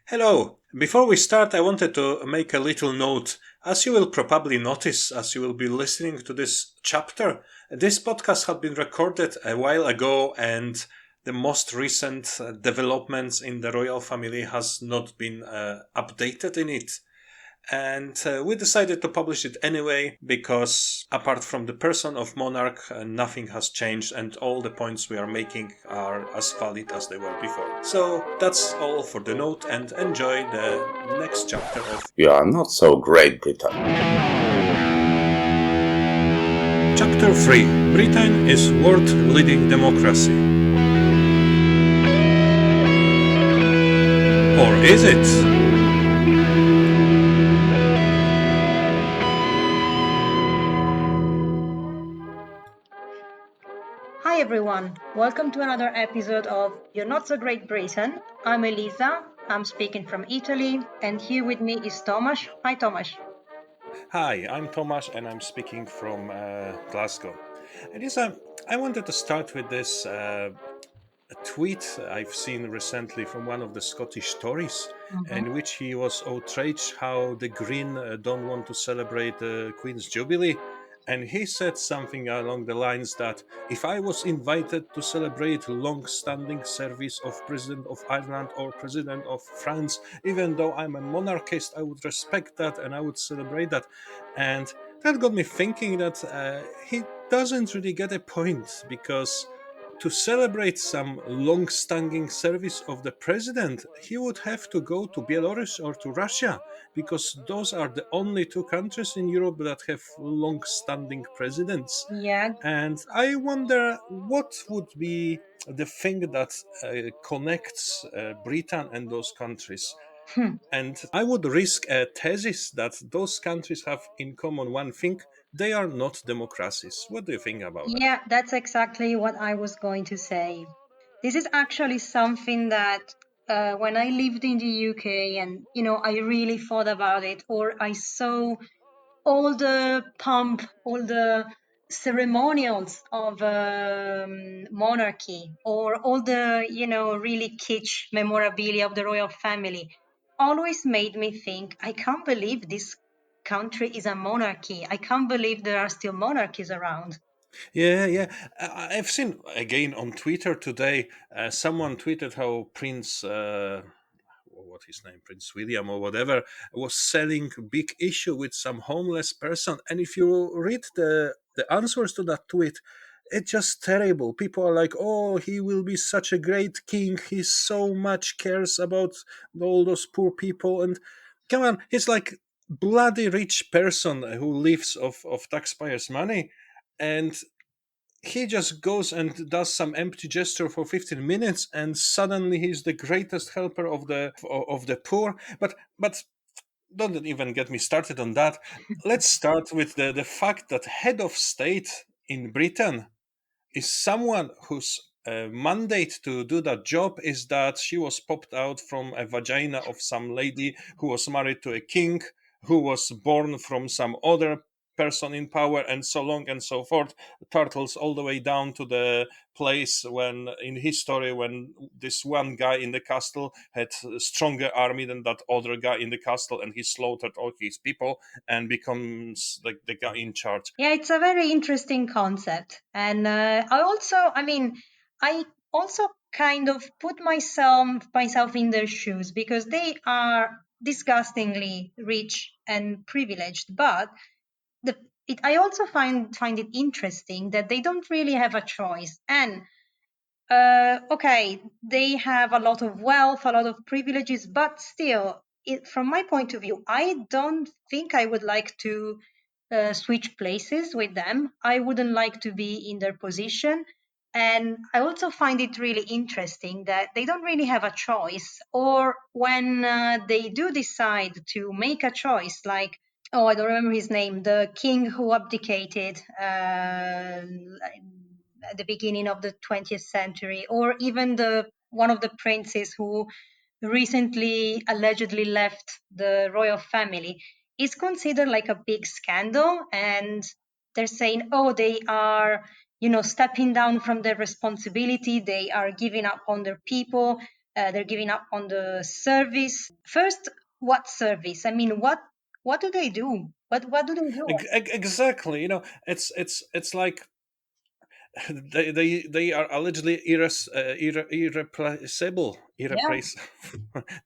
Hello. Before we start, I wanted to make a little note. As you will probably notice as you will be listening to this chapter, this podcast had been recorded a while ago and the most recent developments in the royal family has not been updated in it. And we decided to publish it anyway because, apart from the person of monarch, nothing has changed and all the points we are making are as valid as they were before. So that's all for the note and enjoy the next chapter of You are not so great, Britain. Chapter 3. Britain is world leading democracy. Or is it? Hi everyone, welcome to another episode of You're Not So Great Britain. I'm Elisa, I'm speaking from Italy, and here with me is Tomasz. Hi Tomasz. Hi, I'm Tomasz and I'm speaking from Glasgow. Elisa, I wanted to start with this a tweet I've seen recently from one of the Scottish Tories, in which he was outraged how the Green don't want to celebrate the Queen's Jubilee. And he said something along the lines that if I was invited to celebrate long-standing service of President of Ireland or President of France, even though I'm a monarchist, I would respect that and I would celebrate that. And that got me thinking that he doesn't really get a point because to celebrate some long-standing service of the president, he would have to go to Belarus or to Russia, because those are the only two countries in Europe that have long-standing presidents. Yeah, And I wonder what would be the thing that connects Britain and those countries. And I would risk a thesis that those countries have in common one thing: they are not democracies. What do you think about that? yeah, that's exactly what I was going to say. This is actually something that when I lived in the UK and, I really thought about it, or I saw all the pomp, all the ceremonials of monarchy, or all the, really kitsch memorabilia of the royal family, always made me think, I can't believe this country is a monarchy. I can't believe there are still monarchies around. Yeah, yeah. I've seen again on Twitter today. Someone tweeted how Prince, what his name, Prince William or whatever, was selling big issue with some homeless person. And if you read the answers to that tweet, it's just terrible. People are like, "Oh, he will be such a great king. He so much cares about all those poor people." And come on, he's like bloody rich person who lives of taxpayers' money, and he just goes and does some empty gesture for 15 minutes and suddenly he's the greatest helper of the poor. But don't even get me started on that. Let's start with the fact that head of state in Britain is someone whose mandate to do that job is that she was popped out from a vagina of some lady who was married to a king, who was born from some other person in power, and so long and so forth. Turtles all the way down to the place when in history when this one guy in the castle had a stronger army than that other guy in the castle, and he slaughtered all his people and becomes like the guy in charge. Yeah, it's a very interesting concept. And I also kind of put myself in their shoes because they are disgustingly rich and privileged. But I also find it interesting that they don't really have a choice. And okay, they have a lot of wealth, a lot of privileges, but still, from my point of view, I don't think I would like to switch places with them. I wouldn't like to be in their position. And I also find it really interesting that they don't really have a choice, or when they do decide to make a choice, like, oh, I don't remember his name, the king who abdicated at the beginning of the 20th century, or even the one of the princes who recently allegedly left the royal family, is considered like a big scandal. And they're saying, oh, they are, stepping down from their responsibility, they are giving up on their people. they're giving up on the service. First, what service? I mean, what do they do? What do they do? Exactly. It's like they are allegedly Yeah. irreplaceable.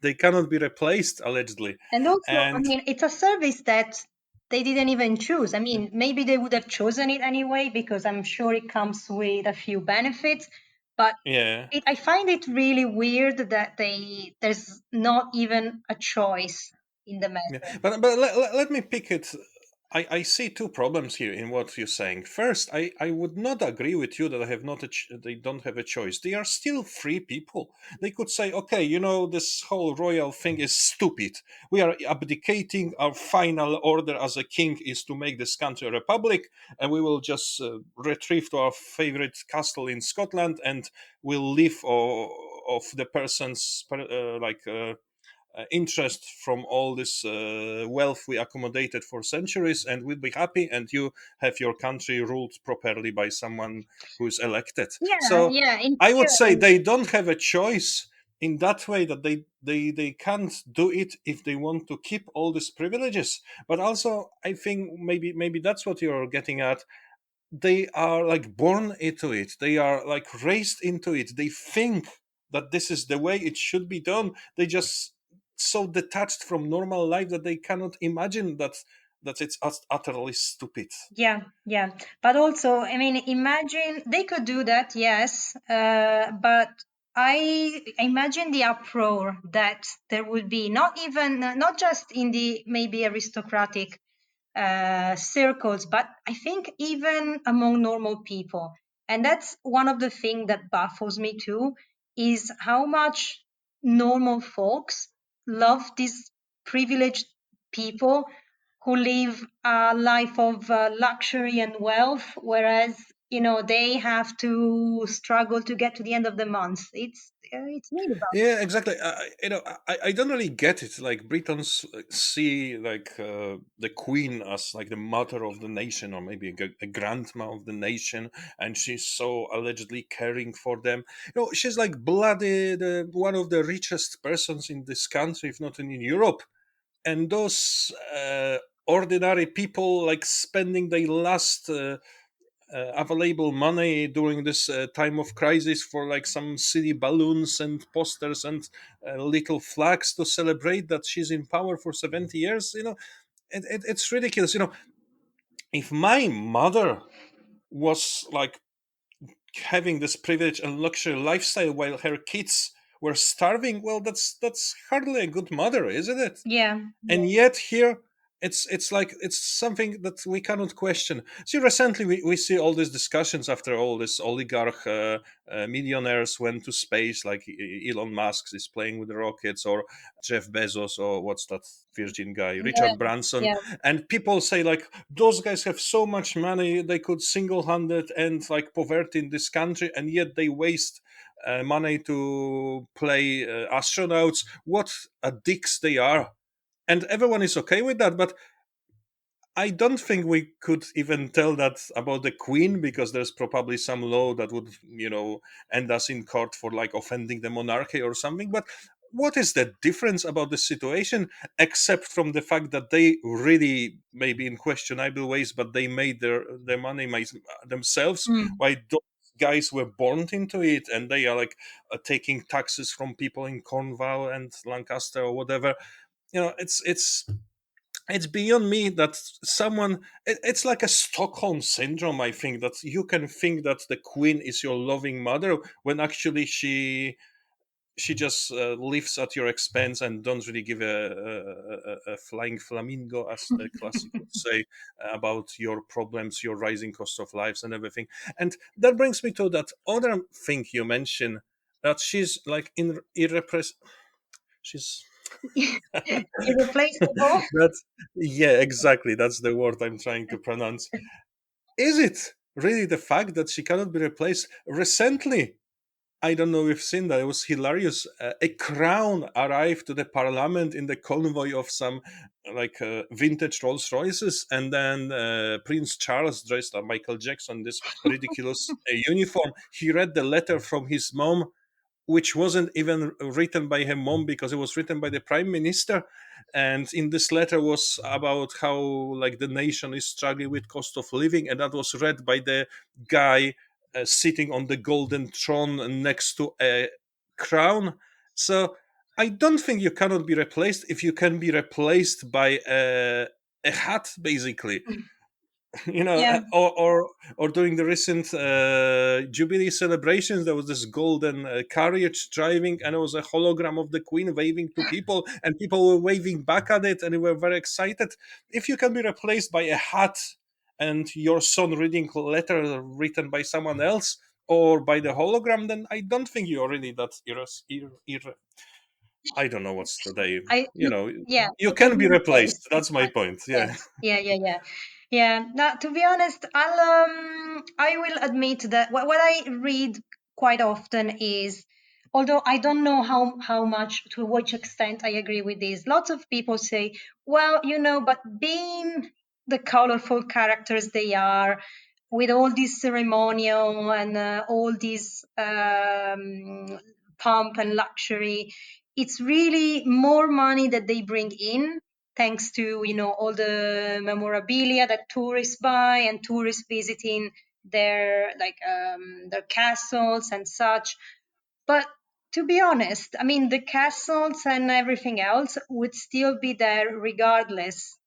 They cannot be replaced allegedly. And also, I And mean, it's a service that they didn't even choose. I mean, maybe they would have chosen it anyway because I'm sure it comes with a few benefits. But yeah. I find it really weird that there's not even a choice in the Yeah, matter. but let me pick it. I see two problems here in what you're saying. First, I would not agree with you that I have not they don't have a choice. They are still free people. They could say, okay, this whole royal thing is stupid. We are abdicating. Our final order as a king is to make this country a republic, and we will just retrieve to our favorite castle in Scotland, and we'll live of the person's interest from all this wealth we accommodated for centuries, and we'll be happy, and you have your country ruled properly by someone who is elected. Yeah, So yeah, in I would say theory. they don't have a choice in that way, that they can't do it if they want to keep all these privileges. But also I think maybe that's what you're getting at. They are like born into it, they are like raised into it, they think that this is the way it should be done. They just so detached from normal life that they cannot imagine that it's utterly stupid. Yeah, yeah. But also, I mean, imagine they could do that, yes. But I imagine the uproar that there would be, not even, not just in the maybe aristocratic circles, but I think even among normal people. And that's one of the things that baffles me too, is how much normal folks love these privileged people who live a life of luxury and wealth, whereas they have to struggle to get to the end of the month. It's really bad. Yeah, exactly. I don't really get it. Like Britons see like the queen as like the mother of the nation, or maybe a grandma of the nation, and she's so allegedly caring for them. She's like bloody one of the richest persons in this country, if not in Europe. And those ordinary people like spending their last available money during this time of crisis for like some silly balloons and posters and little flags to celebrate that she's in power for 70 years. It's ridiculous. If my mother was like having this privilege and luxury lifestyle while her kids were starving, well, that's hardly a good mother, isn't it? Yeah, And yeah, yet here it's like it's something that we cannot question. See, recently we see all these discussions after all this oligarch millionaires went to space, like Elon Musk is playing with the rockets, or Jeff Bezos, or what's that Virgin guy, yeah, Richard Branson. yeah. And people say like those guys have so much money, they could single-handed end like poverty in this country, and yet they waste money to play astronauts. What dicks they are. And everyone is okay with that. But I don't think we could even tell that about the queen, because there's probably some law that would end us in court for like offending the monarchy or something. But what is the difference about the situation, except from the fact that they really, maybe in questionable ways, but they made their money themselves, Mm. while those guys were born into it, and they are like taking taxes from people in Cornwall and Lancaster or whatever. It's beyond me that someone it's like a Stockholm syndrome. I think that you can think that the queen is your loving mother when actually she just lives at your expense and don't really give a flying flamingo, as the classic would say, about your problems, your rising cost of lives and everything. And that brings me to that other thing you mentioned, that she's like in she's Irreplaceable. that's yeah, exactly. That's the word I'm trying to pronounce. Is it really the fact that she cannot be replaced? Recently, I don't know if you've seen that. It was hilarious. A crown arrived to the parliament in the convoy of some like vintage Rolls Royces, and then Prince Charles, dressed like Michael Jackson, this ridiculous uniform. He read the letter from his mom, which wasn't even written by her mom because it was written by the prime minister. And in this letter was about how like the nation is struggling with cost of living, and that was read by the guy sitting on the golden throne next to a crown. So I don't think you cannot be replaced if you can be replaced by a hat, basically. Yeah. Or during the recent jubilee celebrations, there was this golden carriage driving, and it was a hologram of the queen waving to people, and people were waving back at it, and they were very excited. If you can be replaced by a hat and your son reading a letter written by someone else, or by the hologram, then I don't think you're really that I don't know what's the day. I yeah, You you can can be be replaced. replaced. That's my point. Yeah. Yes. Yeah, yeah, yeah. Yeah. Now, to be honest, I will admit that what I read quite often is, although I don't know how much, to which extent I agree with this. Lots of people say, well, but being the colorful characters they are, with all this ceremonial and all this pomp and luxury, it's really more money that they bring in, thanks to all the memorabilia that tourists buy and tourists visiting their castles and such. But to be honest, I mean, the castles and everything else would still be there regardless.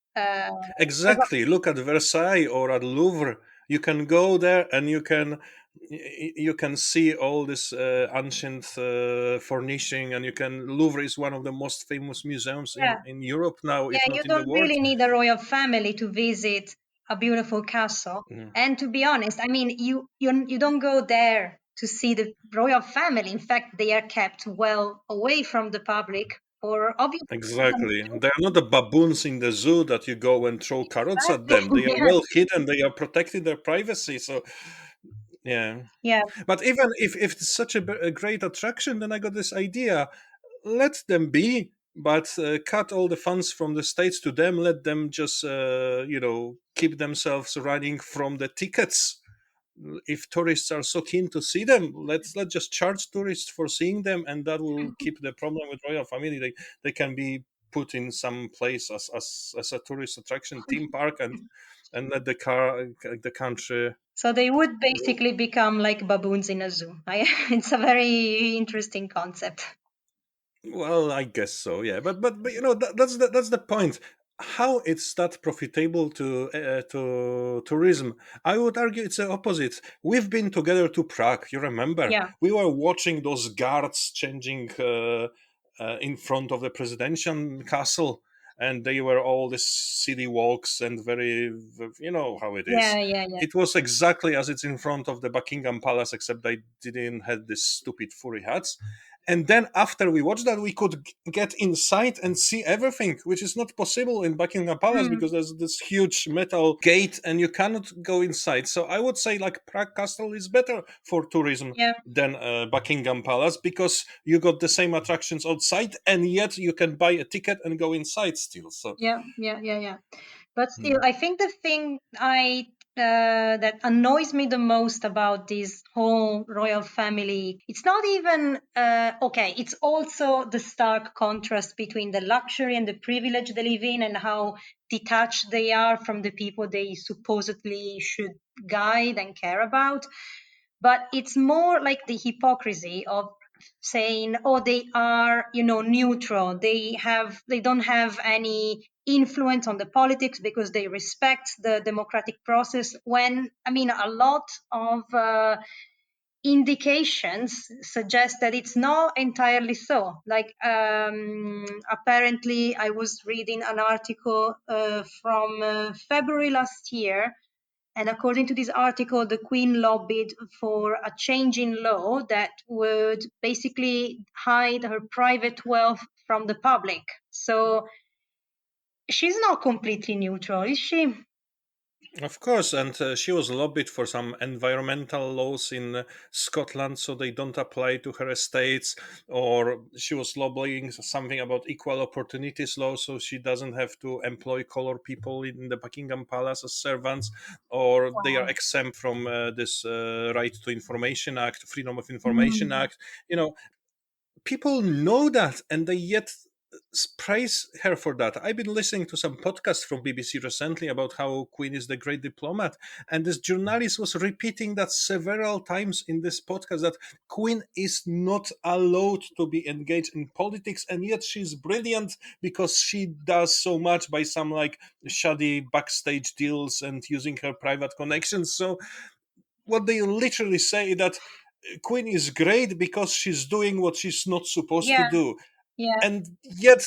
Exactly. Look at Versailles or at Louvre. You can go there and you can see all this ancient furnishing, and you can. Louvre is one of the most famous museums Yeah, in Europe now, if yeah, you not in the don't world. really need a royal family to visit a beautiful castle. Mm. And to be honest, I mean, you don't go there to see the royal family. In fact, they are kept well away from the public for obvious reasons Exactly. too. They are not the baboons in the zoo that you go and throw carrots at them. Exactly. They are well hidden. They are protecting their privacy. So, yeah. Yeah, But even if it's such a great attraction, then I got this idea. Let them be, but cut all the funds from the states to them. Let them just keep themselves running from the tickets. If tourists are so keen to see them, let's just charge tourists for seeing them, and that will keep the problem with royal family. They can be put in some place as a tourist attraction, theme park, and let the country. so they would basically become like baboons in a zoo. It's a very interesting concept. Well, I guess so, yeah. But that's the point. How it's that profitable to tourism? I would argue it's the opposite. We've been together to Prague. You remember? Yeah, We were watching those guards changing in front of the presidential castle, and they were all the city walks and very, you know how it is. yeah, yeah, yeah, It was exactly as it's in front of the Buckingham Palace, except they didn't have this stupid furry hats. And then after we watched that, we could get inside and see everything, which is not possible in Buckingham Palace mm, because there's this huge metal gate and you cannot go inside. So I would say like Prague Castle is better for tourism yeah, than Buckingham Palace, because you got the same attractions outside and yet you can buy a ticket and go inside still. So yeah, yeah, yeah, yeah. But still, hmm. I think the thing that annoys me the most about this whole royal family, it's not even okay. It's also the stark contrast between the luxury and the privilege they live in, and how detached they are from the people they supposedly should guide and care about. But it's more like the hypocrisy of saying, oh, they are neutral, they don't have any influence on the politics because they respect the democratic process, when I mean a lot of indications suggest that it's not entirely so. Like apparently I was reading an article from February last year, and according to this article, the Queen lobbied for a change in law that would basically hide her private wealth from the public. So she's not completely neutral, is she? Of course, and she was lobbied for some environmental laws in Scotland so they don't apply to her estates, or she was lobbying something about equal opportunities law so she doesn't have to employ color people in the Buckingham Palace as servants, or they are Wow. exempt from this Right to Information Act, Freedom of Information Mm. Act. You know, people know that, and they yet praise her for that. I've been listening to some podcasts from BBC recently about how Queen is the great diplomat, and this journalist was repeating that several times in this podcast, that Queen is not allowed to be engaged in politics, and yet she's brilliant because she does so much by some like shoddy backstage deals and using her private connections. So what they literally say that Queen is great because she's doing what she's not supposed to Yeah, do, yeah, and yet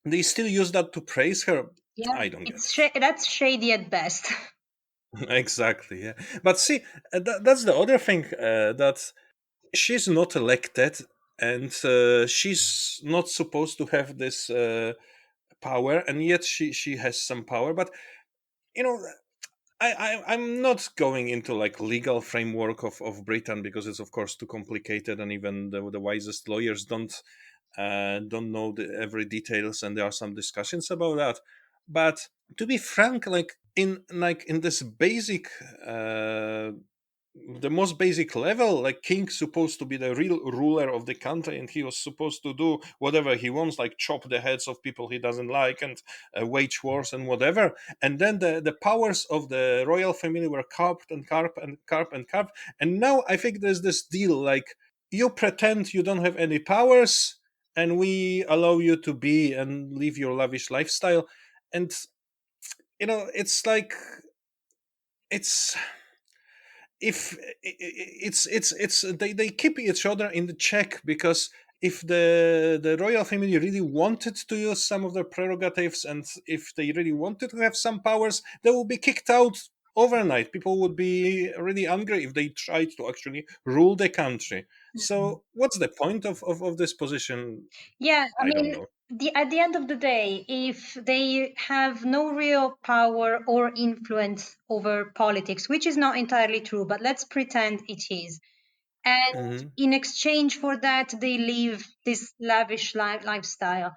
they still use that to praise her. yeah. I don't get It's it. that's shady at best. Exactly, yeah. But see, that's the other thing, that she's not elected, and she's not supposed to have this power, and yet she has some power. But you know, I'm not going into like legal framework of Britain, because it's of course too complicated, and even the wisest lawyers don't know every details, and there are some discussions about that. But to be frank, like in this basic, uh, the most basic level, like king's supposed to be the real ruler of the country, and he was supposed to do whatever he wants, like chop the heads of people he doesn't like, and wage wars and whatever. And then the powers of the royal family were carved and carved and carved and carved. And now I think there's this deal, like you pretend you don't have any powers, and we allow you to be and live your lavish lifestyle. And it's like, it's if it's they keep each other in the check, because if the royal family really wanted to use some of their prerogatives, and if they really wanted to have some powers, they will be kicked out overnight. People would be really angry if they tried to actually rule the country. So what's the point of this position? Yeah, I I don't mean, know. at the end of the day, if they have no real power or influence over politics, which is not entirely true, but let's pretend it is, and Hmm. in exchange for that, they live this lavish lifestyle.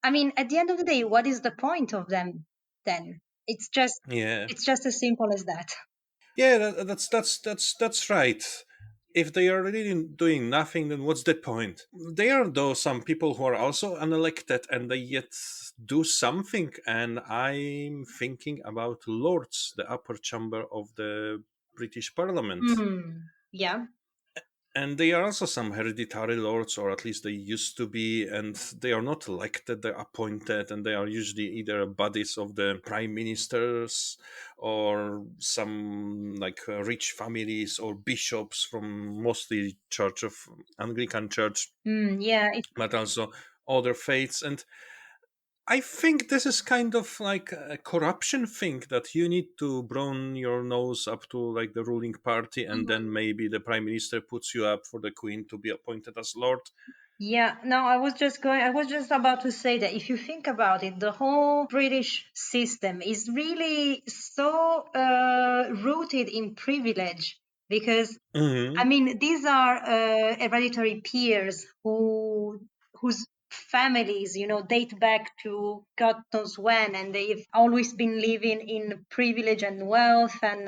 I mean, at the end of the day, what is the point of them then? It's just Yeah. it's just as simple as that. Yeah, that's right. If they are really doing nothing, then what's the point? There are though some people who are also unelected, and they yet do something. And I'm thinking about Lords, the upper chamber of the British Parliament. Hmm. Yeah. And they are also some hereditary lords, or at least they used to be, and they are not elected, they're appointed, and they are usually either buddies of the prime ministers, or some like rich families, or bishops from mostly Church of Anglican Church, Yeah. but also other faiths. And I think this is kind of like a corruption thing, that you need to brown your nose up to like the ruling party, and then maybe the prime minister puts you up for the queen to be appointed as lord. Yeah, no, I was just about to say that if you think about it, the whole British system is really so rooted in privilege because, I Hmm. mean, these are hereditary peers whose families, date back to God knows when, and they've always been living in privilege and wealth, and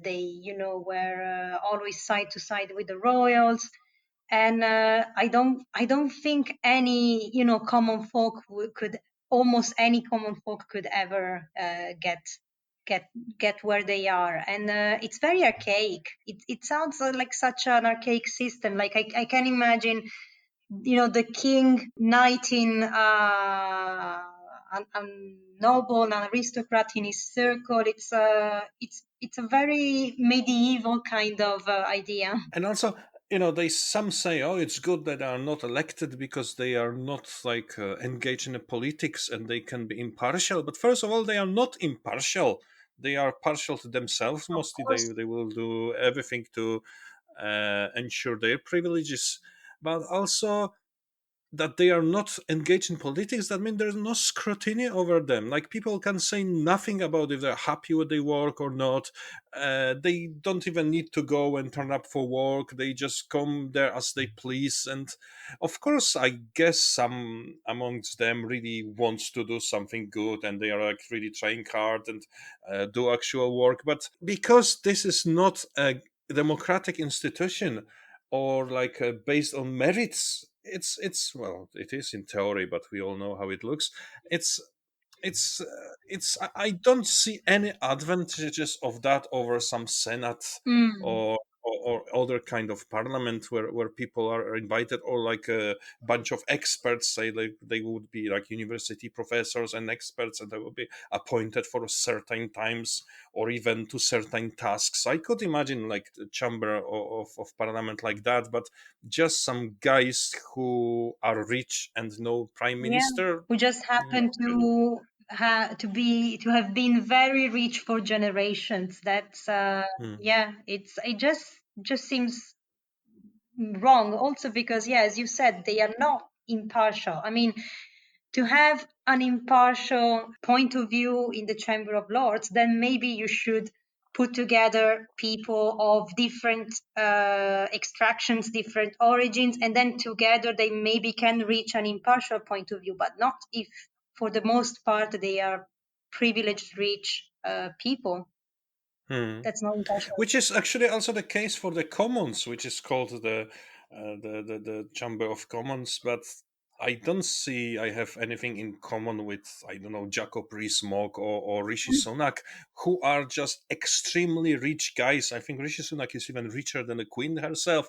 they, were always side to side with the royals. And I don't think any common folk could almost any common folk could ever get get where they are. And it's very archaic. It sounds like such an archaic system. Like I can imagine the king knighting a noble, an aristocrat in his circle. It's a very medieval kind of idea. And also, they some say, oh, it's good that they are not elected because they are not like engaged in the politics, and they can be impartial. But first of all, they are not impartial. They are partial to themselves Of mostly. they course. they will do everything to ensure their privileges. But also, that they are not engaged in politics, that means there's no scrutiny over them. Like, people can say nothing about if they're happy with their work or not. They don't even need to go and turn up for work. They just come there as they please. And of course, I guess some amongst them really wants to do something good, and they are like really trying hard and do actual work. But because this is not a democratic institution, or like based on merits. It's well, it is in theory, but we all know how it looks. It's I don't see any advantages of that over some senate Mm. or or other kind of parliament where people are invited, or like a bunch of experts, say like they would be like university professors and experts, and they will be appointed for certain times or even to certain tasks. I could imagine like the chamber of parliament like that, but just some guys who are rich and no prime Yeah, minister. who just Not happen really. to have been very rich for generations. That's Hmm. yeah, it just seems wrong. Also because yeah, as you said, they are not impartial. I mean, to have an impartial point of view in the Chamber of Lords, then maybe you should put together people of different extractions, different origins, and then together they maybe can reach an impartial point of view, but not if, for the most part, they are privileged, rich people. Hmm. That's not impartial. Which is actually also the case for the Commons, which is called the Chamber of Commons. But I don't see I have anything in common with, I don't know, Jacob Rees-Mogg or Rishi Sunak, who are just extremely rich guys. I think Rishi Sunak is even richer than the Queen herself,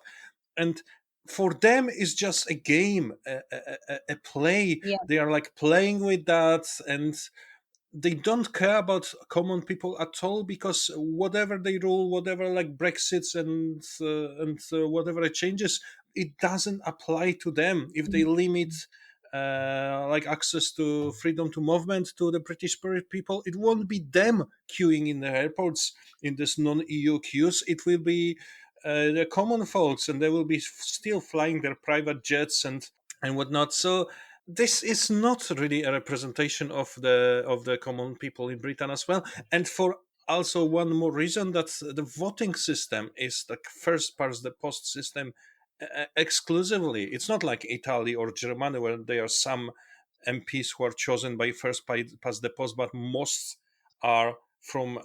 and for them it's just a game, a play. Yeah. They are like playing with that, and they don't care about common people at all, because whatever they rule, whatever like Brexits and whatever it changes, it doesn't apply to them. If they limit like access to freedom to movement to the British people, it won't be them queuing in the airports in this non-EU queues. It will be the common folks, and they will be still flying their private jets and whatnot. So this is not really a representation of the common people in Britain as well. And for also one more reason, that the voting system is the first past the post system exclusively. It's not like Italy or Germany where there are some MPs who are chosen by past the post, but most are from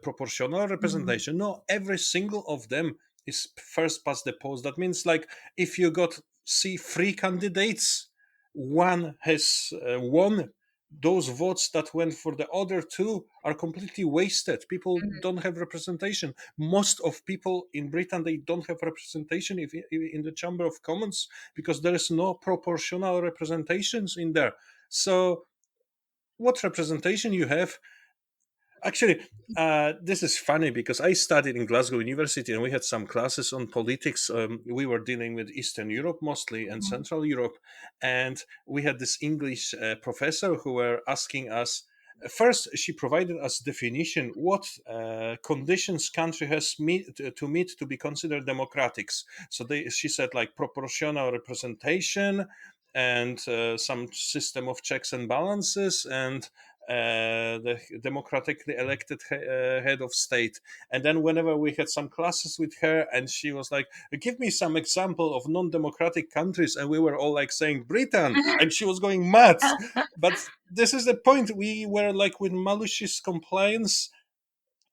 proportional Mm. representation. No, every single of them is first past the post. That means like if you got see three candidates, one has won. Those votes that went for the other two are completely wasted. People don't have representation. Most of people in Britain, they don't have representation if, in the Chamber of Commons, because there is no proportional representations in there. So what representation you have? Actually, this is funny because I studied in Glasgow University and we had some classes on politics. We were dealing with Eastern Europe mostly and Mm. Central Europe. And we had this English professor who were asking us. First, she provided us definition what conditions country has to meet to be considered democratics. So she said like proportional representation and some system of checks and balances and the democratically elected head of state. And then whenever we had some classes with her, and she was like, "Give me some example of non-democratic countries," and we were all like saying Britain, and she was going mad. But this is the point. We were like with malicious compliance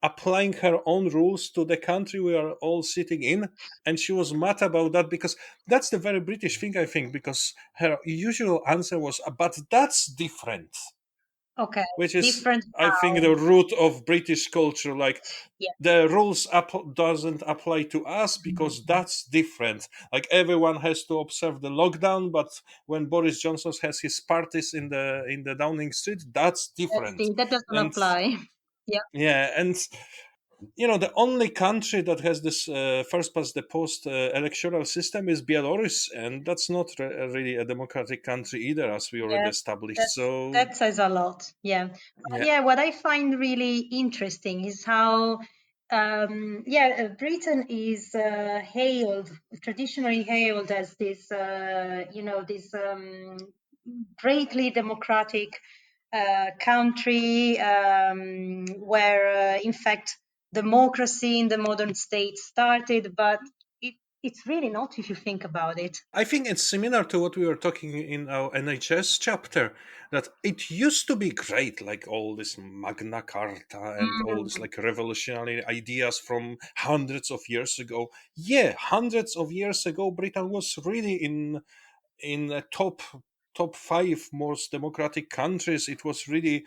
applying her own rules to the country we are all sitting in, and she was mad about that, because that's the very British thing, I think, because her usual answer was, but that's different, Okay. which is, Different I think, how? the root of British culture. Like Yeah. the rules doesn't apply to us because that's different. Like everyone has to observe the lockdown, but when Boris Johnson has his parties in the Downing Street, that's different. That doesn't And apply. Yeah. yeah, and you know, the only country that has this first past the post electoral system is Belarus, and that's not really a democratic country either, as we already Yeah, established. that So that says a lot. Yeah, but yeah. yeah. What I find really interesting is how, Britain is hailed, traditionally hailed as this, this greatly democratic country where, in fact, democracy in the modern state started, but it it's really not if you think about it. I think it's similar to what we were talking in our NHS chapter, that it used to be great, like all this Magna Carta and all this Mm, like revolutionary ideas from hundreds of years ago. Yeah, hundreds of years ago, Britain was really in the top five most democratic countries. It was really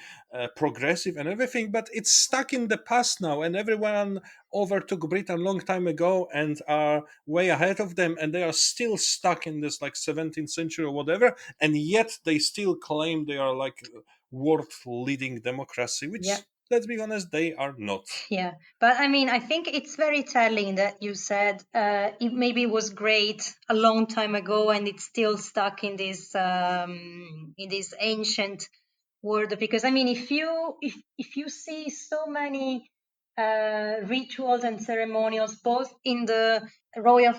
progressive and everything, but it's stuck in the past now, and everyone overtook Britain long time ago and are way ahead of them, and they are still stuck in this like 17th century or whatever, and yet they still claim they are like world leading democracy, yeah. which, let's be honest, they are not. Yeah, but I mean, I think it's very telling that you said it maybe was great a long time ago, and it's still stuck in this ancient world. Because I mean, if you see so many rituals and ceremonials, both in the royal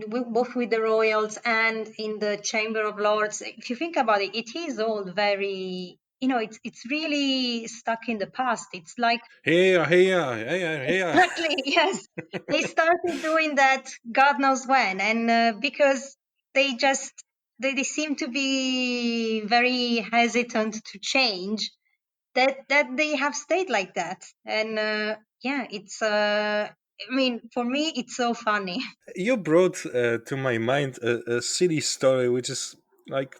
both with the royals and in the Chamber of Lords, if you think about it, it is all very, it's really stuck in the past. It's like Here, here, here, here. exactly, yes. They started doing that God knows when, and because they just they seem to be very hesitant to change, that they have stayed like that, and yeah, it's. I mean, for me, it's so funny. You brought to my mind a silly story, which is like,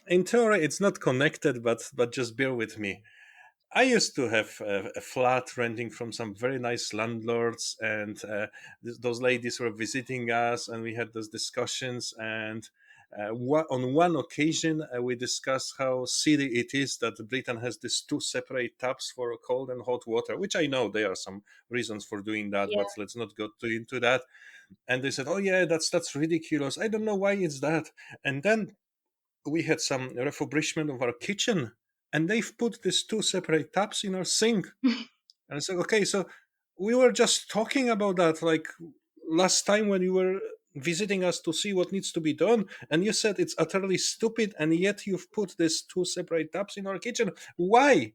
in theory, it's not connected, but just bear with me. I used to have a flat renting from some very nice landlords, and those ladies were visiting us, and we had those discussions. And on one occasion, we discussed how silly it is that Britain has these two separate taps for cold and hot water, which I know there are some reasons for doing that, Yeah. but let's not go into that. And they said, "Oh yeah, that's ridiculous. I don't know why it's that." And then we had some refurbishment of our kitchen, and they've put these two separate taps in our sink. And I said, "Okay, so we were just talking about that like last time when you were visiting us to see what needs to be done, and you said it's utterly stupid, and yet you've put these two separate taps in our kitchen. Why?"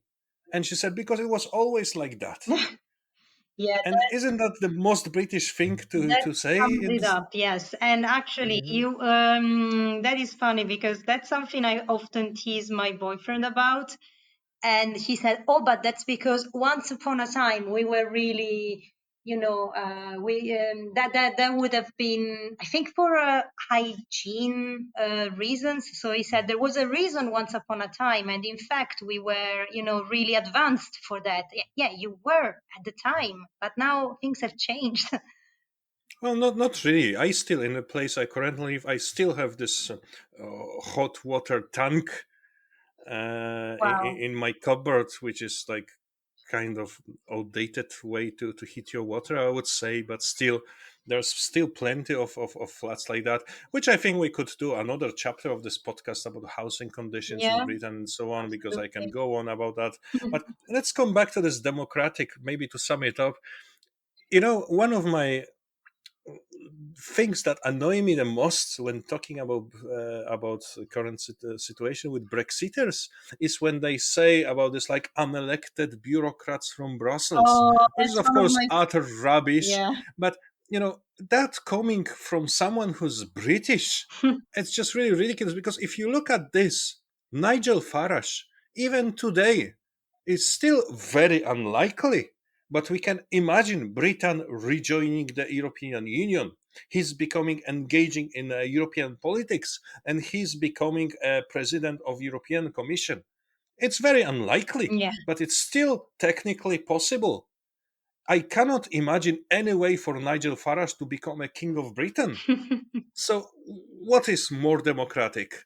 And she said, "Because it was always like that." Yeah, And isn't that the most British thing that to say? sums it up, yes. And actually, Mhm. you that is funny because that's something I often tease my boyfriend about. And he said, "Oh, but that's because once upon a time we were really, we that would have been, I think, for hygiene reasons." So he said there was a reason once upon a time, and in fact we were, really advanced for that. Yeah, you were at the time, but now things have changed. Well, not really. I still, in the place I currently live, I still have this hot water tank Wow. in my cupboard, which is like kind of outdated way to heat your water, I would say. But still, there's still plenty of flats like that, which I think we could do another chapter of this podcast about housing conditions in Yeah, Britain and so on, because I can absolutely. go on about that. But let's come back to this democratic, maybe to sum it up. One of my things that annoy me the most when talking about the current situation with Brexiters is when they say about this like unelected bureaucrats from Brussels, Oh, which is that's of one of course my, utter rubbish. yeah. But that coming from someone who's British, it's just really ridiculous, because if you look at this, Nigel Farage, even today, is still very unlikely. But we can imagine Britain rejoining the European Union. He's becoming engaging in European politics, and he's becoming a president of European Commission. It's very unlikely, Yeah. but it's still technically possible. I cannot imagine any way for Nigel Farage to become a king of Britain. So, what is more democratic,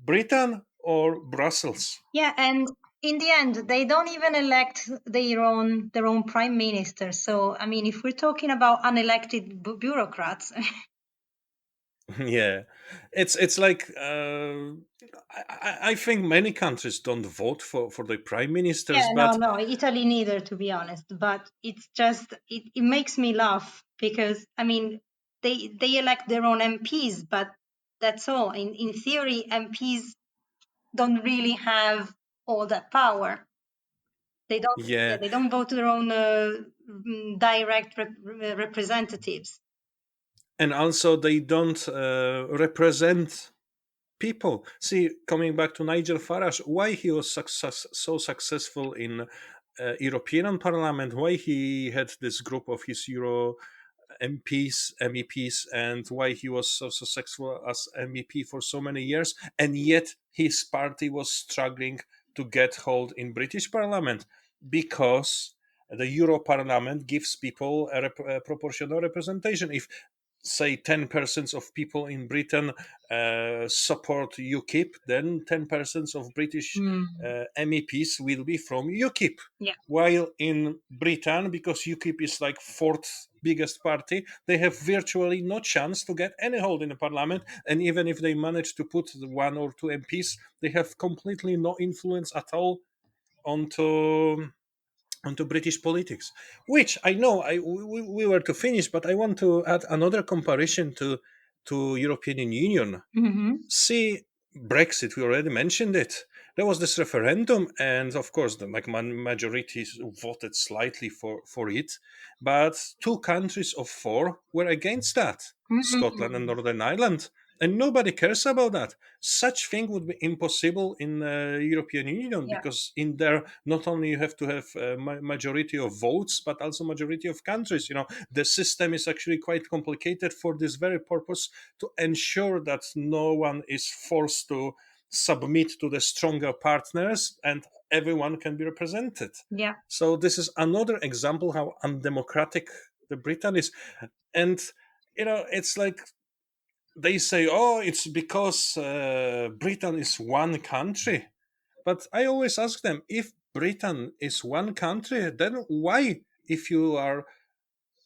Britain or Brussels? Yeah, and in the end, they don't even elect their own prime minister. So, I mean, if we're talking about unelected bureaucrats, Yeah, it's like I think many countries don't vote for the prime ministers, yeah, no, but no, Italy neither, to be honest. But it's just it makes me laugh because I mean, they elect their own MPs, but that's all. In theory, MPs don't really have all that power. They don't, yeah, yeah, they don't vote their own direct representatives. and also they don't represent people. See, coming back to Nigel Farage, why he was so successful in European Parliament, why he had this group of his Euro MEPs, and why he was so successful as MEP for so many years, and yet his party was struggling to get hold in British Parliament because the Euro Parliament gives people a proportional representation. If say 10% of people in Britain support UKIP, then 10% of British Mm. MEPs will be from UKIP. Yeah. While in Britain, because UKIP is like fourth biggest party, they have virtually no chance to get any hold in the parliament. And even if they manage to put one or two MPs, they have completely no influence at all onto British politics. Which I know we were to finish, but I want to add another comparison to European Union. Hmm. See, Brexit, we already mentioned it. There was this referendum, and of course, the majorities voted slightly for it, but two countries of four were against that: Scotland and Mm. Northern Ireland. And nobody cares about that. Such thing would be impossible in European Union, Yeah. because in there not only you have to have a majority of votes, but also majority of countries. The system is actually quite complicated for this very purpose, to ensure that no one is forced to submit to the stronger partners and everyone can be represented. Yeah. So this is another example how undemocratic the Britain is. And it's like they say, oh, it's because Britain is one country. But I always ask them, if Britain is one country, then why, if you are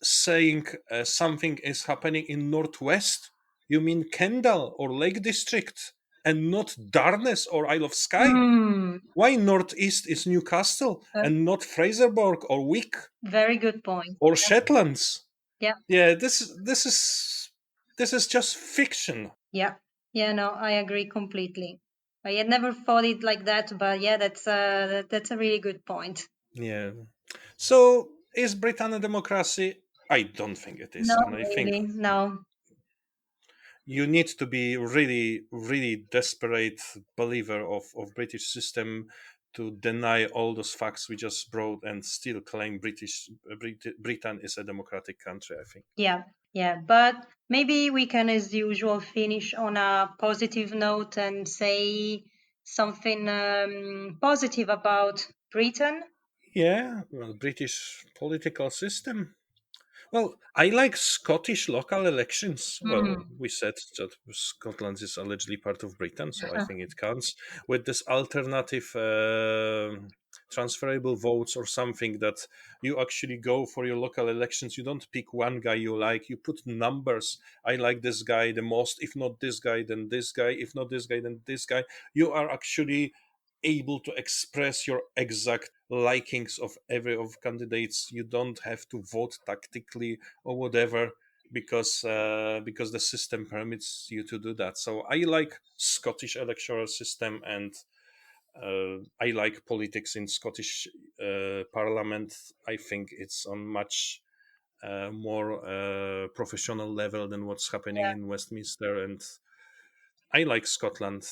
saying something is happening in Northwest, you mean Kendal or Lake District, and not Darnes or Isle of Skye? Mm. Why Northeast is Newcastle Uh, and not Fraserburgh or Wick Very good point. or Shetlands? Yeah. Yeah, this is just fiction. Yeah. Yeah. No, I agree completely. I had never thought it like that, but yeah, that's a really good point. Yeah. So is Britain a democracy? I don't think it is, Not and I think really. No. you need to be really, really desperate believer of British system to deny all those facts we just brought and still claim Britain is a democratic country, I think. Yeah. Yeah. But maybe we can, as usual, finish on a positive note and say something positive about Britain. Yeah, well, British political system. Well, I like Scottish local elections. Well, Mm. we said that Scotland is allegedly part of Britain, so I think it counts. With this alternative transferable votes or something, that you actually go for your local elections. You don't pick one guy you like, you put numbers. I like this guy the most. If not this guy, then this guy. If not this guy, then this guy. You are actually able to express your exact likings of every of candidates. You don't have to vote tactically or whatever, because the system permits you to do that. So I like Scottish electoral system, and I like politics in Scottish Parliament. I think it's on much more professional level than what's happening Yeah. in Westminster, and I like Scotland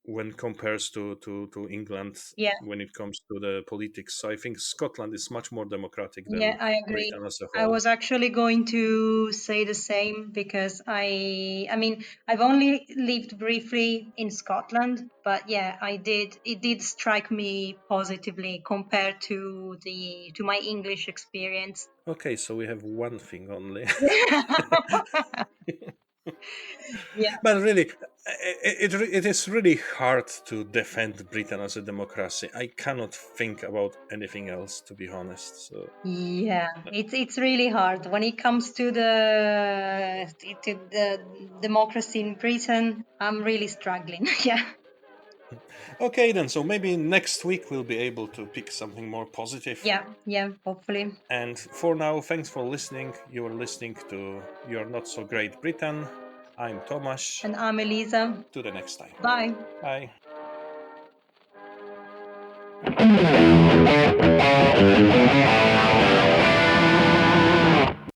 when compares to England Yeah. when it comes to the politics. So I think Scotland is much more democratic Yeah, than I agree. Britain as a I whole. was actually going to say the same because I mean, I've only lived briefly in Scotland, but yeah, it did strike me positively compared to the to my English experience. Okay, so we have one thing only. Yeah. But really, it is really hard to defend Britain as a democracy. I cannot think about anything else, to be honest. So, Yeah, it's really hard when it comes to the democracy in Britain. I'm really struggling. Yeah. okay, then. So maybe next week we'll be able to pick something more positive. Yeah, yeah, hopefully. And for now, thanks for listening. You are listening to You're Not So Great Britain. I'm Tomasz. And I'm Elisa. To the next time. Bye. Bye.